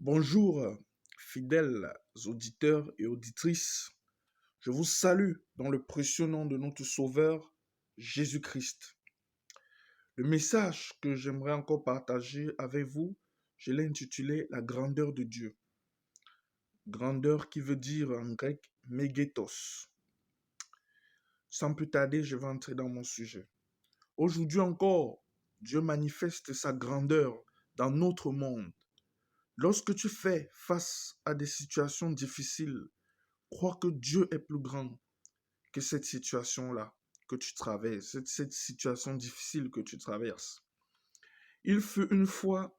Bonjour, fidèles auditeurs et auditrices. Je vous salue dans le précieux nom de notre Sauveur, Jésus-Christ. Le message que j'aimerais encore partager avec vous, je l'ai intitulé La grandeur de Dieu. Grandeur qui veut dire en grec mégathos. Sans plus tarder, je vais entrer dans mon sujet. Aujourd'hui encore, Dieu manifeste sa grandeur dans notre monde. Lorsque tu fais face à des situations difficiles, crois que Dieu est plus grand que cette situation-là que tu traverses, cette situation difficile que tu traverses. Il fut une fois,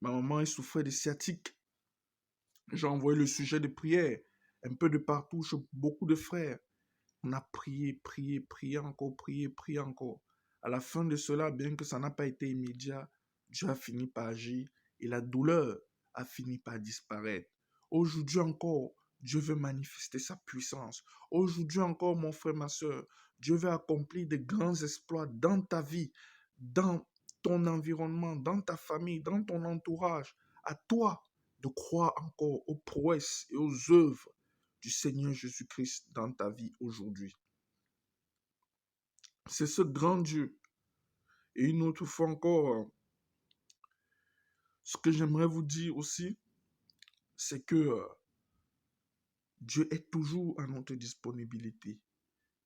ma maman elle souffrait de sciatique. J'ai envoyé le sujet de prière un peu de partout chez beaucoup de frères. On a prié, prié, prié encore, prié, prié encore. À la fin de cela, bien que ça n'a pas été immédiat, Dieu a fini par agir et la douleur a fini par disparaître. Aujourd'hui encore, Dieu veut manifester sa puissance. Aujourd'hui encore, mon frère, ma soeur, Dieu veut accomplir de grands exploits dans ta vie, dans ton environnement, dans ta famille, dans ton entourage. À toi de croire encore aux prouesses et aux œuvres du Seigneur Jésus-Christ dans ta vie aujourd'hui. C'est ce grand Dieu. Et une autre fois encore, ce que j'aimerais vous dire aussi, c'est que Dieu est toujours à notre disponibilité.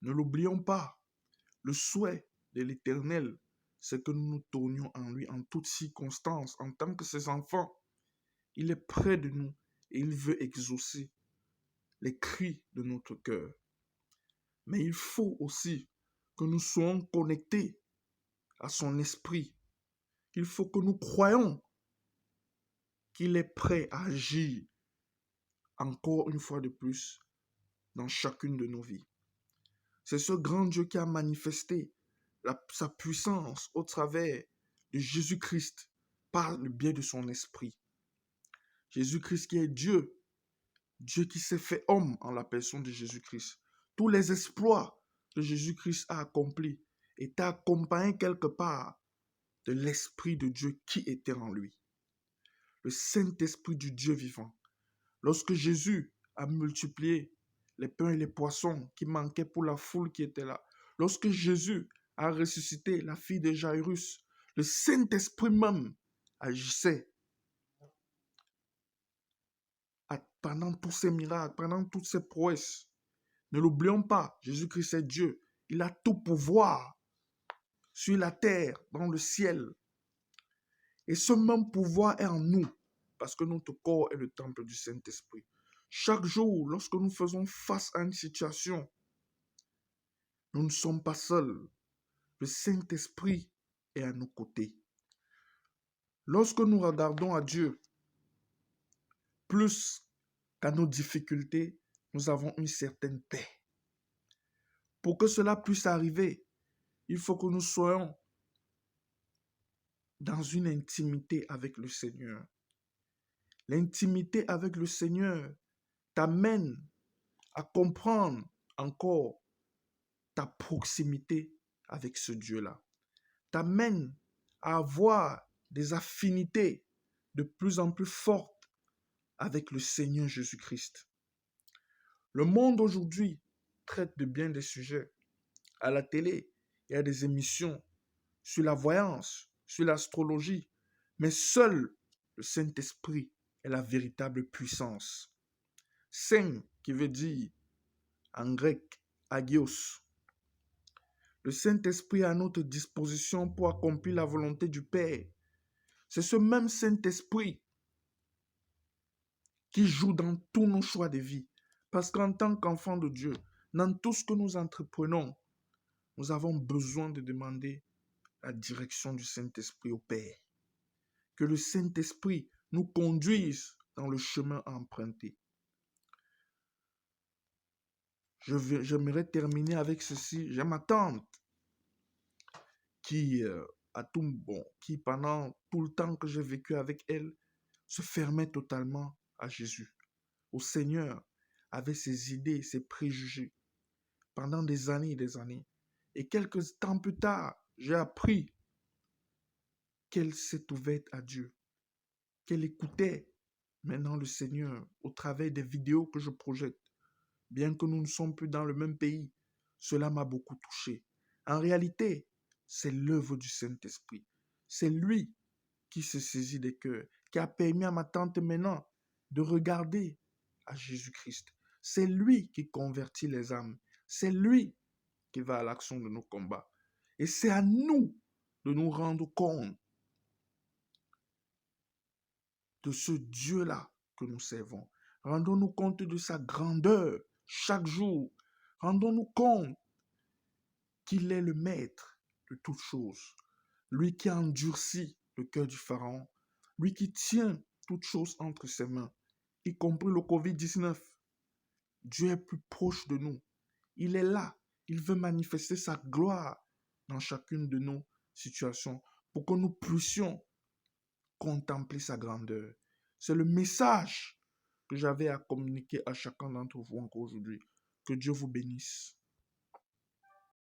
Ne l'oublions pas. Le souhait de l'Éternel, c'est que nous nous tournions en lui en toutes circonstances, en tant que ses enfants. Il est près de nous et il veut exaucer les cris de notre cœur. Mais il faut aussi que nous soyons connectés à son esprit. Il faut que nous croyions qu'il est prêt à agir encore une fois de plus dans chacune de nos vies. C'est ce grand Dieu qui a manifesté sa puissance au travers de Jésus-Christ par le biais de son esprit. Jésus-Christ qui est Dieu, Dieu qui s'est fait homme en la personne de Jésus-Christ. Tous les exploits que Jésus-Christ a accomplis étaient accompagnés quelque part de l'Esprit de Dieu qui était en lui. Le Saint-Esprit du Dieu vivant. Lorsque Jésus a multiplié les pains et les poissons qui manquaient pour la foule qui était là, lorsque Jésus a ressuscité la fille de Jairus, le Saint-Esprit même agissait pendant tous ces miracles, pendant toutes ces prouesses. Ne l'oublions pas, Jésus-Christ est Dieu. Il a tout pouvoir sur la terre, dans le ciel. Et ce même pouvoir est en nous, parce que notre corps est le temple du Saint-Esprit. Chaque jour, lorsque nous faisons face à une situation, nous ne sommes pas seuls. Le Saint-Esprit est à nos côtés. Lorsque nous regardons à Dieu, plus qu'à nos difficultés, nous avons une certaine paix. Pour que cela puisse arriver, il faut que nous soyons dans une intimité avec le Seigneur. L'intimité avec le Seigneur t'amène à comprendre encore ta proximité avec ce Dieu-là. T'amène à avoir des affinités de plus en plus fortes avec le Seigneur Jésus-Christ. Le monde aujourd'hui traite de bien des sujets. À la télé, il y a des émissions sur la voyance, sur l'astrologie, mais seul le Saint-Esprit est la véritable puissance. Saint qui veut dire en grec agios. Le Saint-Esprit est à notre disposition pour accomplir la volonté du Père. C'est ce même Saint-Esprit qui joue dans tous nos choix de vie. Parce qu'en tant qu'enfants de Dieu, dans tout ce que nous entreprenons, nous avons besoin de demander la direction du Saint-Esprit au Père. Que le Saint-Esprit nous conduise dans le chemin à emprunter. J'aimerais terminer avec ceci. J'ai ma tante qui, qui pendant tout le temps que j'ai vécu avec elle, se fermait totalement à Jésus, au Seigneur, avec ses idées, ses préjugés, pendant des années et des années. Et quelques temps plus tard, j'ai appris qu'elle s'est ouverte à Dieu, qu'elle écoutait Maintenant, le Seigneur, au travers des vidéos que je projette, bien que nous ne sommes plus dans le même pays, cela m'a beaucoup touché. En réalité, c'est l'œuvre du Saint-Esprit. C'est lui qui se saisit des cœurs, qui a permis à ma tante maintenant de regarder à Jésus-Christ. C'est lui qui convertit les âmes. C'est lui qui va à l'action de nos combats. Et c'est à nous de nous rendre compte de ce Dieu-là que nous servons. Rendons-nous compte de sa grandeur chaque jour. Rendons-nous compte qu'il est le maître de toutes choses. Lui qui a endurci le cœur du Pharaon. Lui qui tient toutes choses entre ses mains, y compris le Covid-19. Dieu est plus proche de nous. Il est là. Il veut manifester sa gloire dans chacune de nos situations pour que nous puissions contempler sa grandeur. C'est le message que j'avais à communiquer à chacun d'entre vous encore aujourd'hui. Que Dieu vous bénisse.